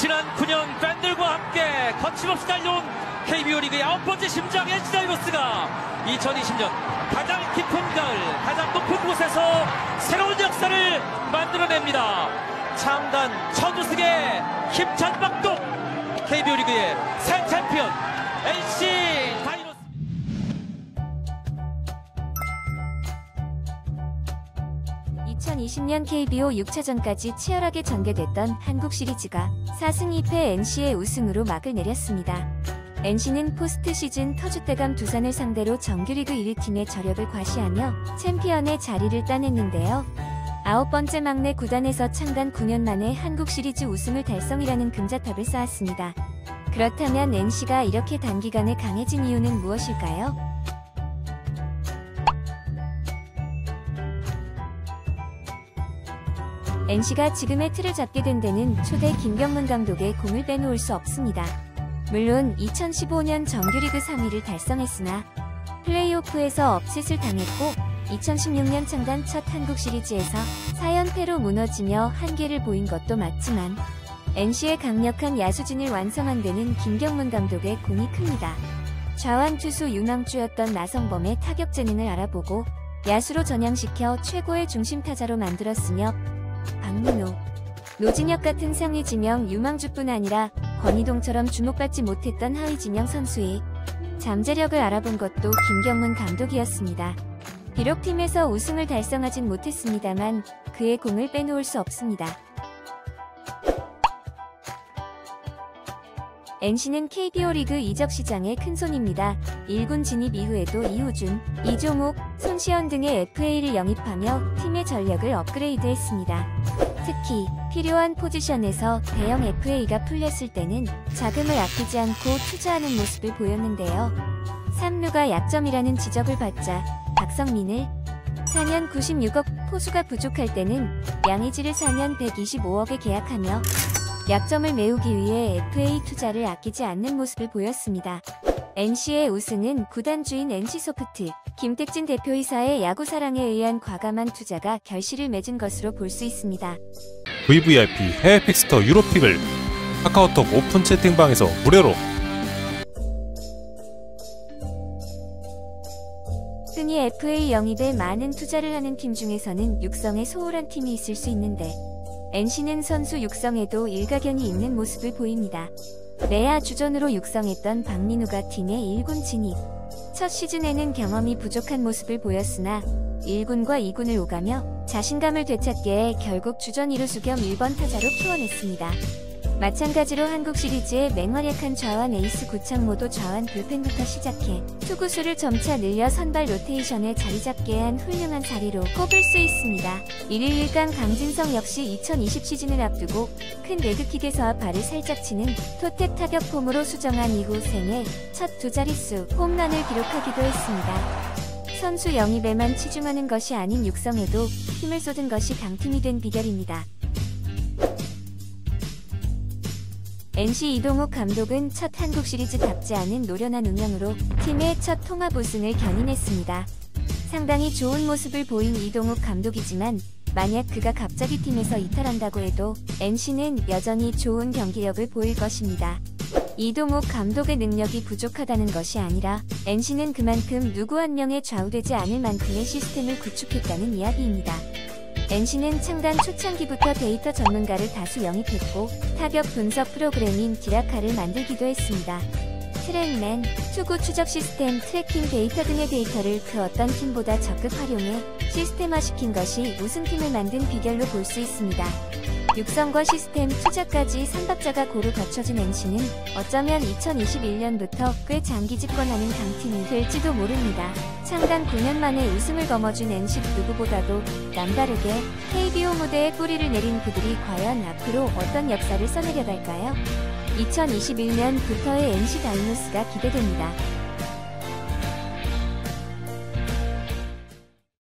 지난 9년 팬들과 함께 거침없이 달려온 KBO 리그의 9번째 심장 NC 다이노스가 2020년 가장 깊은 가을, 가장 높은 곳에서 새로운 역사를 만들어냅니다. 창단 첫 우승의 힘찬 박동, KBO 리그의 새 챔피언 NC 다이노스. (2020년) KBO 6차전까지 치열하게 전개됐던 한국 시리즈가 4승 2패 NC의 우승으로 막을 내렸습니다. NC는 포스트 시즌 터줏대감 두산을 상대로 정규리그 1위 팀의 저력을 과시하며 챔피언의 자리를 따냈는데요. 9번째 막내 구단에서 창단 9년 만에 한국 시리즈 우승을 달성이라는 금자탑을 쌓았습니다. 그렇다면 NC가 이렇게 단기간에 강해진 이유는 무엇일까요? NC가 지금의 틀을 잡게 된 데는 초대 김경문 감독의 공을 빼놓을 수 없습니다. 물론 2015년 정규리그 3위를 달성했으나 플레이오프에서 업셋을 당했고 2016년 창단 첫 한국 시리즈에서 4연패로 무너지며 한계를 보인 것도 맞지만 NC의 강력한 야수진을 완성한 데는 김경문 감독의 공이 큽니다. 좌완 투수 유망주였던 나성범의 타격 재능을 알아보고 야수로 전향시켜 최고의 중심 타자로 만들었으며 박민호, 노진혁 같은 상위 지명 유망주뿐 아니라 권희동처럼 주목받지 못했던 하위 지명 선수의 잠재력을 알아본 것도 김경문 감독이었습니다. 비록 팀에서 우승을 달성하진 못했습니다만 그의 공을 빼놓을 수 없습니다. NC는 KBO 리그 이적 시장의 큰손입니다. 1군 진입 이후에도 이호준, 이종욱, 손시현 등의 FA를 영입하며 팀의 전력을 업그레이드했습니다. 특히 필요한 포지션에서 대형 FA가 풀렸을 때는 자금을 아끼지 않고 투자하는 모습을 보였는데요. 3루가 약점이라는 지적을 받자 박성민을 4년 96억, 포수가 부족할 때는 양의지를 4년 125억에 계약하며 약점을 메우기 위해 FA 투자를 아끼지 않는 모습을 보였습니다. NC의 우승은 구단주인 NC소프트, 김택진 대표이사의 야구사랑에 의한 과감한 투자가 결실을 맺은 것으로 볼 수 있습니다. VVIP 해외 픽스터 유로픽을 카카오톡 오픈 채팅방에서 무료로. 흔히 FA 영입에 많은 투자를 하는 팀 중에서는 육성에 소홀한 팀이 있을 수 있는데 NC는 선수 육성에도 일가견이 있는 모습을 보입니다. 내야 주전으로 육성했던 박민우가 팀의 1군 진입. 첫 시즌에는 경험이 부족한 모습을 보였으나 1군과 2군을 오가며 자신감을 되찾기에 결국 주전 2루수 겸 1번 타자로 키워냈습니다. 마찬가지로 한국 시리즈의 맹활약한 좌완 에이스 구창모도 좌완 불펜부터 시작해 투구수를 점차 늘려 선발 로테이션에 자리잡게 한 훌륭한 자리로 꼽을 수 있습니다. 1일 1강 강진성 역시 2020 시즌을 앞두고 큰 레그킥에서 발을 살짝 치는 토탭 타격 폼으로 수정한 이후 생애 첫 두 자릿수 홈런을 기록하기도 했습니다. 선수 영입에만 치중하는 것이 아닌 육성에도 힘을 쏟은 것이 강팀이 된 비결입니다. NC 이동욱 감독은 첫 한국 시리즈답지 않은 노련한 운영으로 팀의 첫 통합 우승을 견인했습니다. 상당히 좋은 모습을 보인 이동욱 감독이지만 만약 그가 갑자기 팀에서 이탈한다고 해도 NC는 여전히 좋은 경기력을 보일 것입니다. 이동욱 감독의 능력이 부족하다는 것이 아니라 NC는 그만큼 누구 한 명에 좌우되지 않을 만큼의 시스템을 구축했다는 이야기입니다. NC는 창단 초창기부터 데이터 전문가를 다수 영입했고 타격 분석 프로그램인 디라카를 만들기도 했습니다. 트랙맨, 투구 추적 시스템, 트래킹 데이터 등의 데이터를 그 어떤 팀보다 적극 활용해 시스템화시킨 것이 우승팀을 만든 비결로 볼 수 있습니다. 육성과 시스템, 투자까지 3박자가 고루 갖춰진 NC는 어쩌면 2021년부터 꽤 장기 집권하는 강팀이 될지도 모릅니다. 창단 9년 만에 우승을 거머쥔 NC 누구보다도 남다르게 KBO 무대에 뿌리를 내린 그들이 과연 앞으로 어떤 역사를 써내려갈까요? 2021년부터의 NC 다이노스가 기대됩니다.